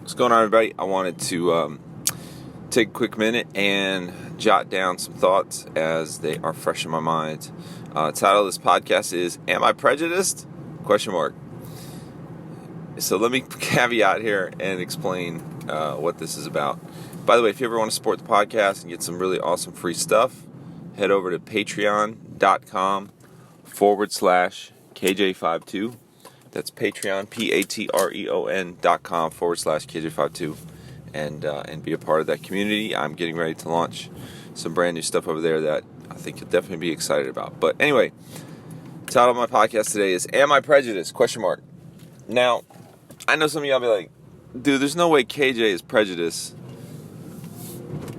What's going on, everybody? I wanted to take a quick minute and jot down some thoughts as they are fresh in my mind. Title of this podcast is "Am I Prejudiced?" ? So let me caveat here and explain what this is about. By the way, if you ever want to support the podcast and get some really awesome free stuff, head over to patreon.com/KJ52. That's Patreon, patreon.com/KJ52, and be a part of that community. I'm getting ready to launch some brand new stuff over there that I think you'll definitely be excited about. But anyway, the title of my podcast today is "Am I Prejudiced?" ? Now, I know some of y'all be like, dude, there's no way KJ is prejudiced,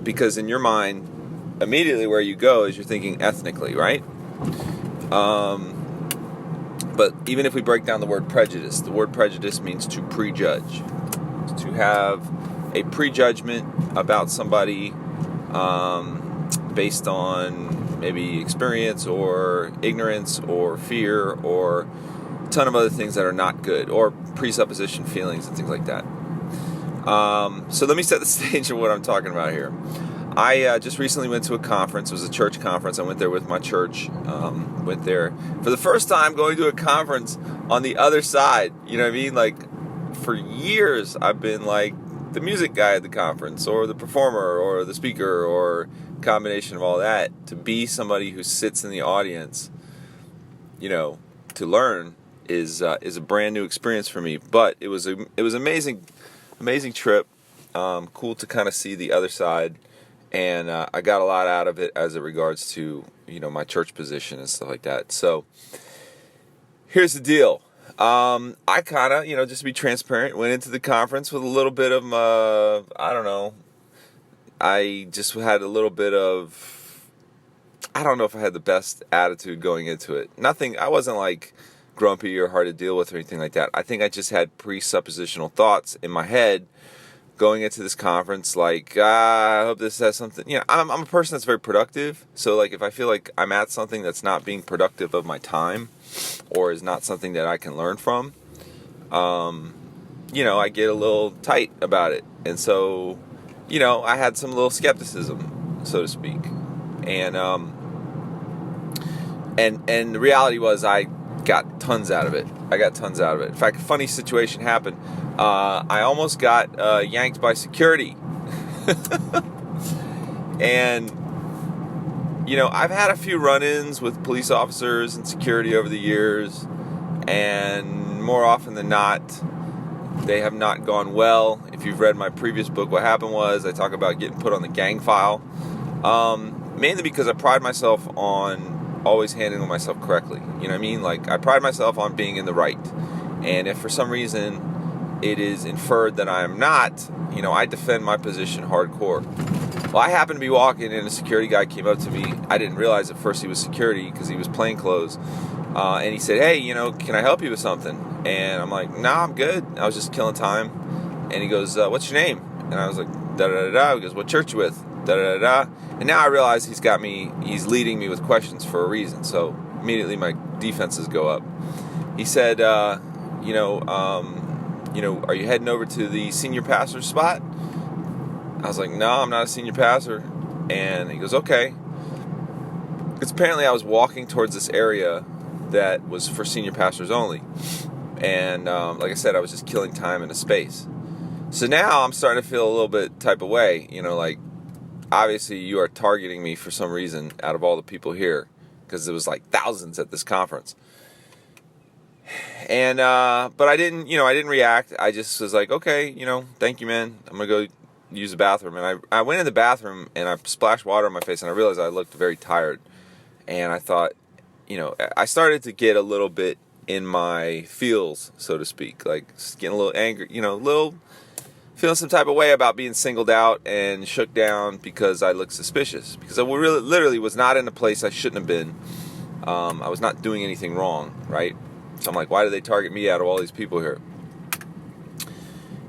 because in your mind, immediately where you go is you're thinking ethnically, right? But even if we break down the word prejudice, the word prejudice means to prejudge, to have a prejudgment about somebody based on maybe experience or ignorance or fear or a ton of other things that are not good, or presupposition feelings and things like that. So let me set the stage of what I'm talking about here. I just recently went to a conference. It was a church conference. I went there with my church. Went there for the first time, going to a conference on the other side. You know what I mean? Like, for years, I've been like the music guy at the conference, or the performer, or the speaker, or combination of all that. To be somebody who sits in the audience, you know, to learn is a brand new experience for me. But it was amazing trip. Cool to kind of see the other side. And I got a lot out of it as it regards to, you know, my church position and stuff like that. So here's the deal. I kind of, just to be transparent, went into the conference with a little bit of, I just had a little bit of, I don't know if I had the best attitude going into it. I wasn't like grumpy or hard to deal with or anything like that. I think I just had presuppositional thoughts in my head going into this conference, like, I hope this has something, I'm a person that's very productive, so, like, if I feel like I'm at something that's not being productive of my time, or is not something that I can learn from, I get a little tight about it, and so, I had some little skepticism, so to speak, and the reality was I got tons out of it. In fact, a funny situation happened. I almost got yanked by security. And, I've had a few run-ins with police officers and security over the years. And more often than not, they have not gone well. If you've read my previous book, what happened was I talk about getting put on the gang file. Mainly because I pride myself on always handling myself correctly. You know what I mean? Like, I pride myself on being in the right. And if for some reason it is inferred that I am not, I defend my position hardcore. Well, I happened to be walking and a security guy came up to me. I didn't realize at first he was security because he was plainclothes. And he said, "Hey, can I help you with something?" And I'm like, "Nah, I'm good. I was just killing time." And he goes, "What's your name?" And I was like, "Da-da-da-da." He goes, "What church you with?" Da-da-da-da. And now I realize he's leading me with questions for a reason. So immediately my defenses go up. He said, are you heading over to the senior pastor's spot? I was like, "No, I'm not a senior pastor." And he goes, "Okay." Because apparently I was walking towards this area that was for senior pastors only. And like I said, I was just killing time in a space. So now I'm starting to feel a little bit type of way, like, obviously you are targeting me for some reason out of all the people here, because there was like thousands at this conference. And, but I didn't react. I just was like, "Okay, thank you, man. I'm going to go use the bathroom." And I went in the bathroom and I splashed water on my face and I realized I looked very tired. And I thought, I started to get a little bit in my feels, so to speak, like getting a little angry, feeling some type of way about being singled out and shook down because I looked suspicious. Because I literally was not in a place I shouldn't have been. I was not doing anything wrong, right? So I'm like, why do they target me out of all these people here?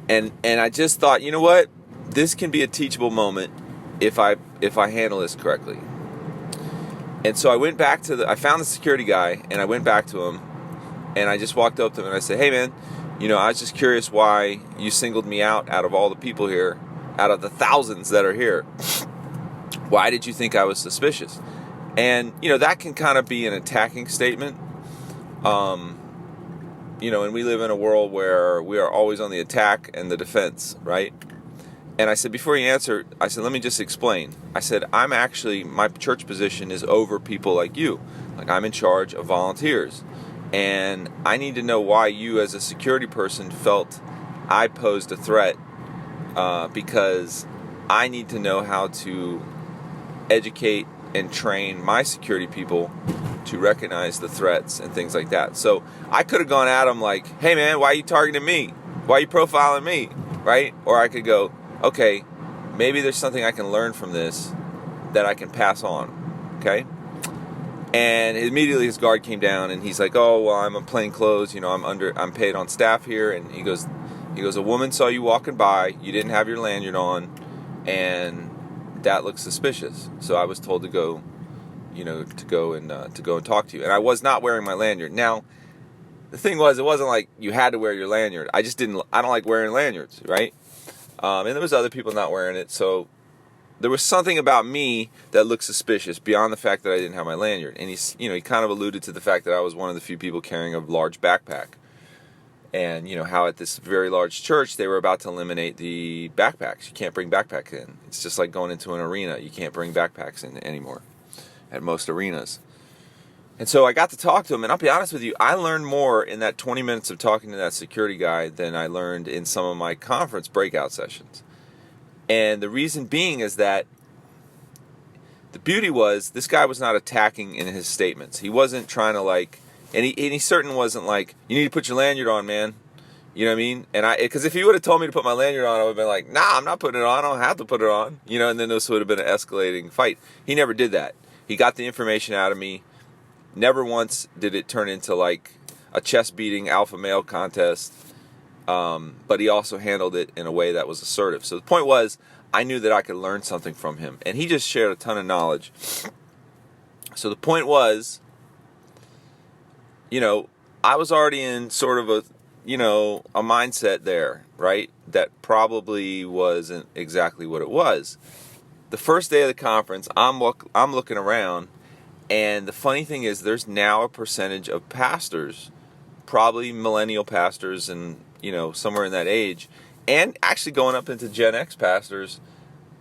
And I just thought, you know what? This can be a teachable moment if I handle this correctly. And so I went back I found the security guy and I went back to him and I just walked up to him and I said, "Hey, man, I was just curious why you singled me out of all the people here, out of the thousands that are here. Why did you think I was suspicious? And, that can kind of be an attacking statement. And we live in a world where we are always on the attack and the defense, right? And I said, before you answer, I said, let me just explain. I said, my church position is over people like you. Like, I'm in charge of volunteers. And I need to know why you, as a security person, felt I posed a threat, because I need to know how to educate and train my security people to recognize the threats and things like that. So I could have gone at him like, hey man, why are you targeting me? Why are you profiling me? Right? Or I could go, okay, maybe there's something I can learn from this that I can pass on. Okay? And immediately his guard came down and he's like, oh, well, I'm in plain clothes, I'm paid on staff here. And he goes, a woman saw you walking by, you didn't have your lanyard on, and that looks suspicious. So I was told to go and talk to you. And I was not wearing my lanyard. Now, the thing was, it wasn't like you had to wear your lanyard. I don't like wearing lanyards, right? And there was other people not wearing it. So there was something about me that looked suspicious beyond the fact that I didn't have my lanyard. And he kind of alluded to the fact that I was one of the few people carrying a large backpack. And, how at this very large church, they were about to eliminate the backpacks. You can't bring backpacks in. It's just like going into an arena. You can't bring backpacks in anymore at most arenas. And so I got to talk to him, and I'll be honest with you, I learned more in that 20 minutes of talking to that security guy than I learned in some of my conference breakout sessions. And the reason being is that the beauty was this guy was not attacking in his statements. He wasn't trying to and he certainly wasn't like, you need to put your lanyard on, man. You know what I mean? And because if he would have told me to put my lanyard on, I would have been like, nah, I'm not putting it on. I don't have to put it on. And then this would have been an escalating fight. He never did that. He got the information out of me. Never once did it turn into like a chest-beating alpha male contest. But he also handled it in a way that was assertive. So the point was, I knew that I could learn something from him. And he just shared a ton of knowledge. So the point was, I was already in sort of a mindset there, right? That probably wasn't exactly what it was. The first day of the conference, I'm looking around, and the funny thing is there's now a percentage of pastors, probably millennial pastors and, somewhere in that age, and actually going up into Gen X pastors,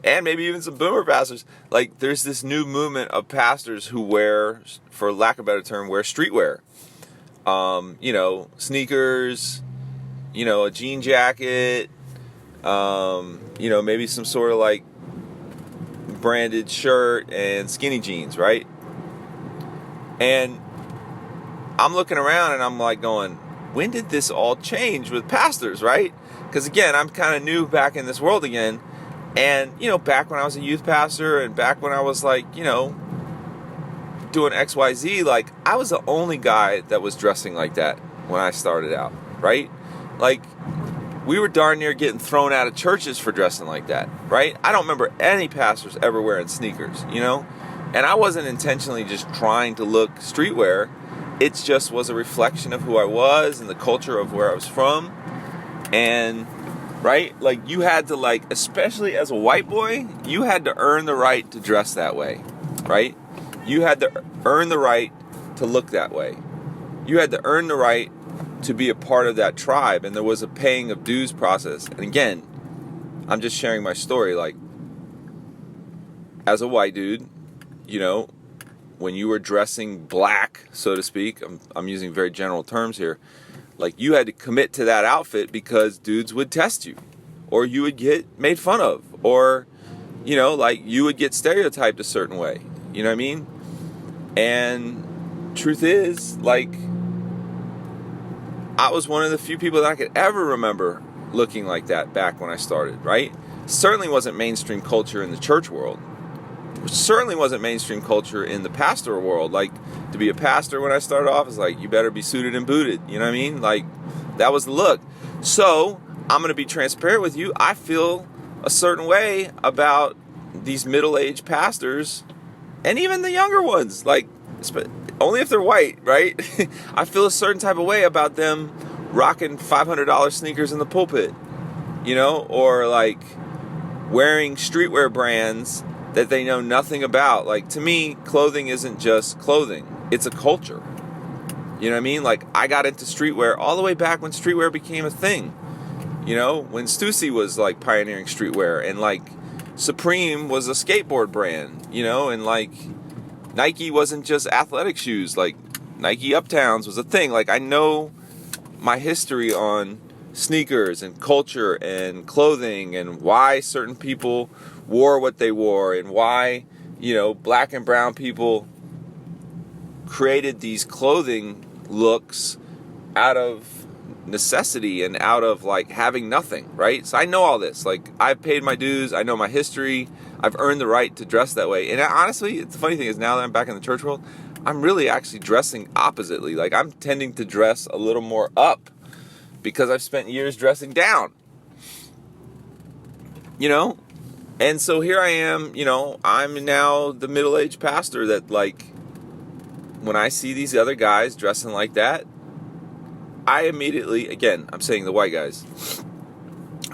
and maybe even some boomer pastors. Like, there's this new movement of pastors who wear, for lack of a better term, wear streetwear. Sneakers, a jean jacket, maybe some sort of like branded shirt and skinny jeans, right? And I'm looking around and I'm like going, when did this all change with pastors, right? Because again, I'm kind of new back in this world again. And, back when I was a youth pastor and back when I was like, doing XYZ, like, I was the only guy that was dressing like that when I started out, right? Like, we were darn near getting thrown out of churches for dressing like that, right? I don't remember any pastors ever wearing sneakers, And I wasn't intentionally just trying to look streetwear. It just was a reflection of who I was and the culture of where I was from. And, right? Like, you had to, especially as a white boy, you had to earn the right to dress that way, right? You had to earn the right to look that way. You had to earn the right to be a part of that tribe, and there was a paying of dues process. And again, I'm just sharing my story. Like, as a white dude, when you were dressing black, so to speak, I'm using very general terms here, like, you had to commit to that outfit because dudes would test you, or you would get made fun of, or, you would get stereotyped a certain way. You know what I mean? And truth is, I was one of the few people that I could ever remember looking like that back when I started, right? Certainly wasn't mainstream culture in the church world. Certainly wasn't mainstream culture in the pastoral world. Like, to be a pastor when I started off is like, you better be suited and booted. You know what I mean? Like, that was the look. So, I'm going to be transparent with you. I feel a certain way about these middle-aged pastors and even the younger ones. Like, only if they're white, right? I feel a certain type of way about them rocking $500 sneakers in the pulpit, or like wearing streetwear brands that they know nothing about. Like, to me, clothing isn't just clothing. It's a culture. You know what I mean? Like, I got into streetwear all the way back when streetwear became a thing. When Stussy was like pioneering streetwear, and like Supreme was a skateboard brand, and like Nike wasn't just athletic shoes. Like, Nike Uptowns was a thing. Like, I know my history on sneakers and culture and clothing and why certain people wore what they wore, and why, black and brown people created these clothing looks out of necessity and out of like having nothing, right? So I know all this. Like, I've paid my dues. I know my history. I've earned the right to dress that way. And honestly, the funny thing is, now that I'm back in the church world, I'm really actually dressing oppositely. Like, I'm tending to dress a little more up because I've spent years dressing down. And so here I am, I'm now the middle-aged pastor that, like, when I see these other guys dressing like that, I immediately, again, I'm saying the white guys,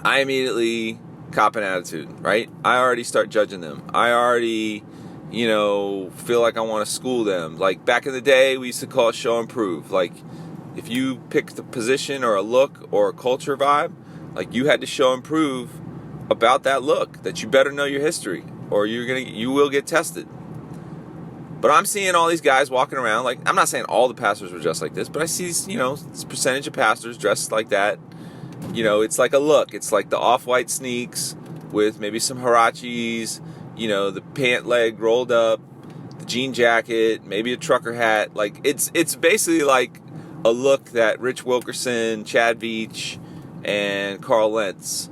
I immediately cop an attitude, right? I already start judging them. I already, feel like I want to school them. Like, back in the day, we used to call it show and prove. Like, if you picked a position or a look or a culture vibe, like, you had to show and prove about that look, that you better know your history, or you will get tested. But I'm seeing all these guys walking around, like, I'm not saying all the pastors were dressed like this, but I see these, this percentage of pastors dressed like that. It's like a look. It's like the off-white sneaks with maybe some huaraches, the pant leg rolled up, the jean jacket, maybe a trucker hat. Like, it's basically like a look that Rich Wilkerson, Chad Veach, and Carl Lentz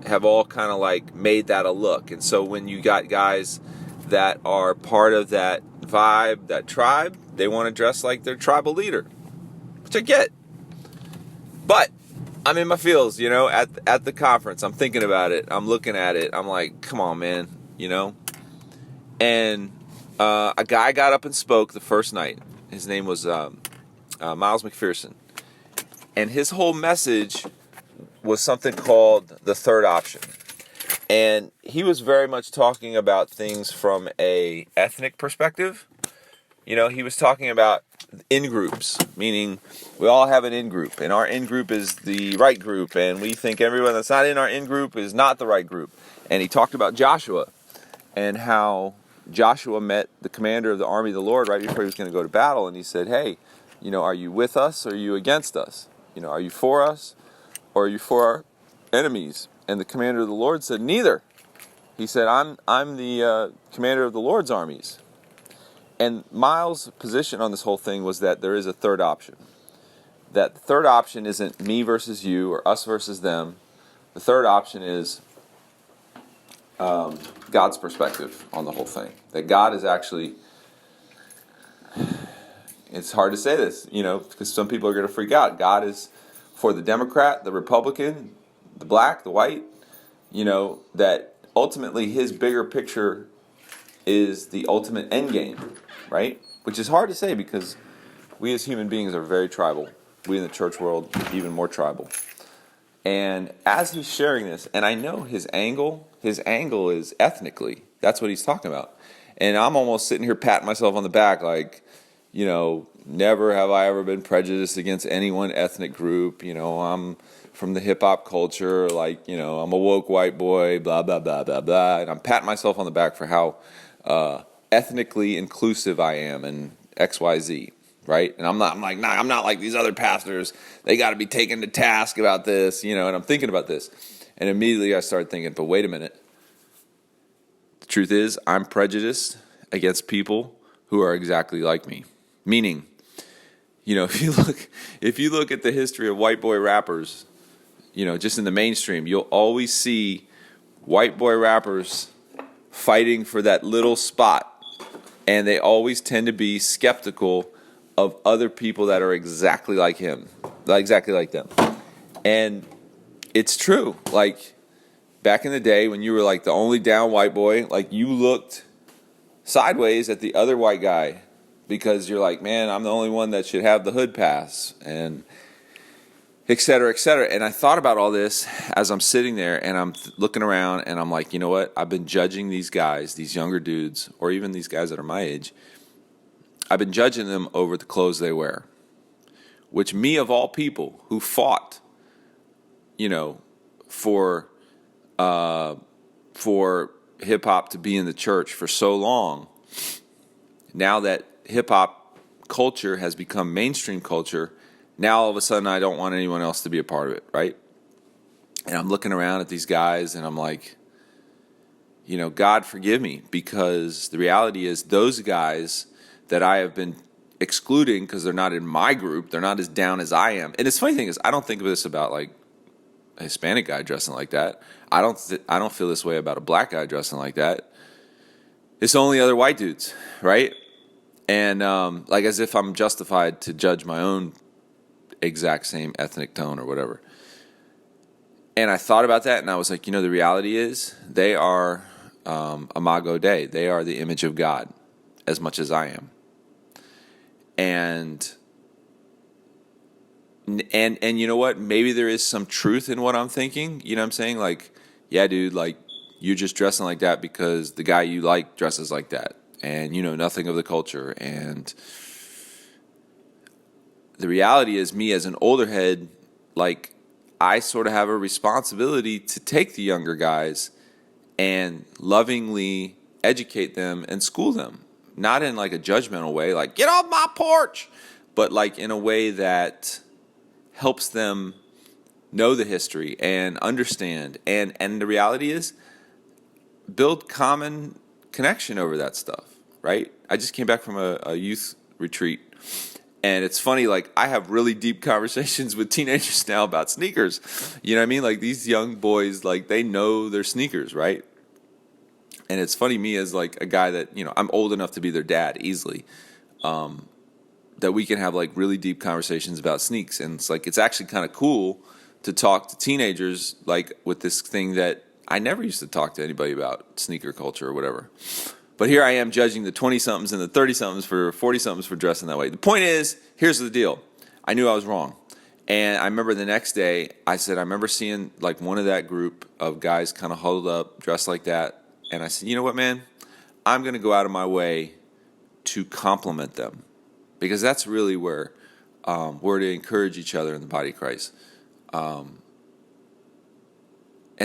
have all kind of like made that a look. And so when you got guys that are part of that vibe, that tribe, they want to dress like their tribal leader, which I get. But I'm in my feels, at the conference. I'm thinking about it. I'm looking at it. I'm like, come on, man, And a guy got up and spoke the first night. His name was Miles McPherson. And his whole message was something called the third option. And he was very much talking about things from a ethnic perspective. He was talking about in-groups, meaning we all have an in-group, and our in-group is the right group, and we think everyone that's not in our in-group is not the right group. And he talked about Joshua and how Joshua met the commander of the army of the Lord right before he was going to go to battle, and he said, hey, are you with us or are you against us? Are you for us or are you for our enemies? And the commander of the Lord said, neither. He said, I'm the commander of the Lord's armies. And Miles' position on this whole thing was that there is a third option. That the third option isn't me versus you or us versus them. The third option is God's perspective on the whole thing. That God is actually, it's hard to say this, because some people are going to freak out. God is for the Democrat, the Republican, the black, the white, that ultimately his bigger picture is the ultimate end game, right? Which is hard to say because we as human beings are very tribal. We in the church world, even more tribal. And as he's sharing this, and I know his angle is ethnically. That's what he's talking about. And I'm almost sitting here patting myself on the back like, never have I ever been prejudiced against any one ethnic group. I'm from the hip-hop culture, like, I'm a woke white boy, blah, blah, blah, blah, blah. And I'm patting myself on the back for how ethnically inclusive I am and XYZ, right? And I'm not like these other pastors. They got to be taken to task about this, and I'm thinking about this. And immediately I started thinking, but wait a minute. The truth is, I'm prejudiced against people who are exactly like me. Meaning, if you look at the history of white boy rappers, just in the mainstream, you'll always see white boy rappers fighting for that little spot. And they always tend to be skeptical of other people that are exactly like him, exactly like them. And it's true. Like, back in the day when you were like the only down white boy, like, you looked sideways at the other white guy because you're like, man, I'm the only one that should have the hood pass. And et cetera, et cetera. And I thought about all this as I'm sitting there and I'm looking around and I'm like, you know what? I've been judging these guys, these younger dudes, or even these guys that are my age. I've been judging them over the clothes they wear, which me of all people who fought, for hip hop to be in the church for so long, now that hip hop culture has become mainstream culture, now all of a sudden I don't want anyone else to be a part of it, right? And I'm looking around at these guys and I'm like, God forgive me, because the reality is those guys that I have been excluding because they're not in my group, they're not as down as I am. And the funny thing is, I don't think of this about like a Hispanic guy dressing like that. I don't feel this way about a black guy dressing like that. It's only other white dudes, right? And like as if I'm justified to judge my own exact same ethnic tone or whatever. And I thought about that and I was like, the reality is they are Imago Dei. They are the image of God as much as I am. And you know what? Maybe there is some truth in what I'm thinking. You know what I'm saying? Like, yeah, dude, like you're just dressing like that because the guy you like dresses like that. And you know nothing of the culture. And the reality is, me as an older head, like I sort of have a responsibility to take the younger guys and lovingly educate them and school them. Not in like a judgmental way, like get off my porch, but like in a way that helps them know the history and understand. And the reality is, build common connection over that stuff, right? I just came back from a youth retreat. And it's funny, like I have really deep conversations with teenagers now about sneakers. You know what I mean? Like these young boys, like they know their sneakers, right? And it's funny, me as like a guy that, I'm old enough to be their dad easily, that we can have like really deep conversations about sneaks. And it's like, it's actually kind of cool to talk to teenagers like with this thing that I never used to talk to anybody about, sneaker culture or whatever. But here I am judging the 20-somethings and the 30-somethings for 40-somethings for dressing that way. The point is, here's the deal. I knew I was wrong. And I remember the next day, I said, I remember seeing like one of that group of guys kind of huddled up, dressed like that. And I said, you know what, man? I'm going to go out of my way to compliment them. Because that's really where we're to encourage each other in the body of Christ. And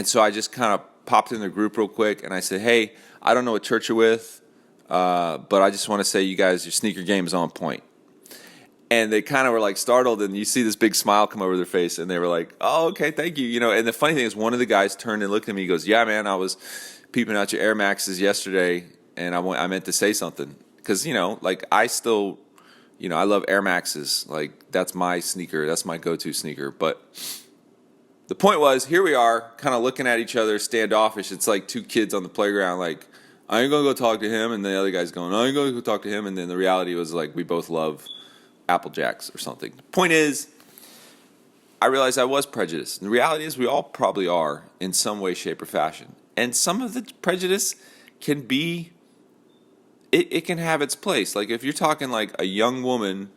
so I just kind of popped in the group real quick and I said, hey, I don't know what church you're with, but I just want to say you guys, your sneaker game is on point. And they kind of were like startled, and you see this big smile come over their face, and they were like, oh, okay, thank you. And the funny thing is, one of the guys turned and looked at me, he goes, yeah, man, I was peeping out your Air Maxes yesterday, and I meant to say something. Because, like I still, I love Air Maxes. Like that's my sneaker, that's my go-to sneaker. But the point was, here we are, kind of looking at each other standoffish. It's like two kids on the playground, like, I ain't going to go talk to him. And the other guy's going, I ain't going to go talk to him. And then the reality was like, we both love Apple Jacks or something. The point is, I realized I was prejudiced. And the reality is, we all probably are in some way, shape, or fashion. And some of the prejudice can be, it can have its place. Like if you're talking like a young woman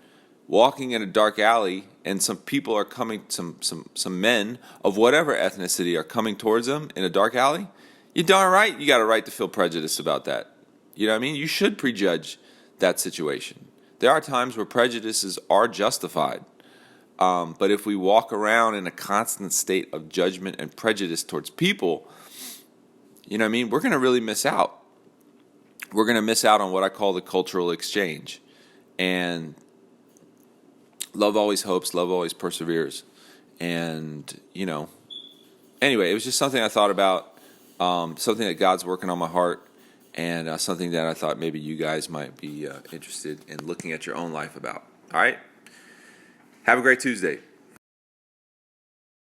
walking in a dark alley and some people are coming, some men of whatever ethnicity are coming towards them in a dark alley, you're darn right you got a right to feel prejudice about that. You know what I mean? You should prejudge that situation. There are times where prejudices are justified. But if we walk around in a constant state of judgment and prejudice towards people, you know what I mean? We're going to really miss out. We're going to miss out on what I call the cultural exchange. And love always hopes, love always perseveres. And, anyway, it was just something I thought about, something that God's working on my heart, and something that I thought maybe you guys might be interested in looking at your own life about. All right? Have a great Tuesday.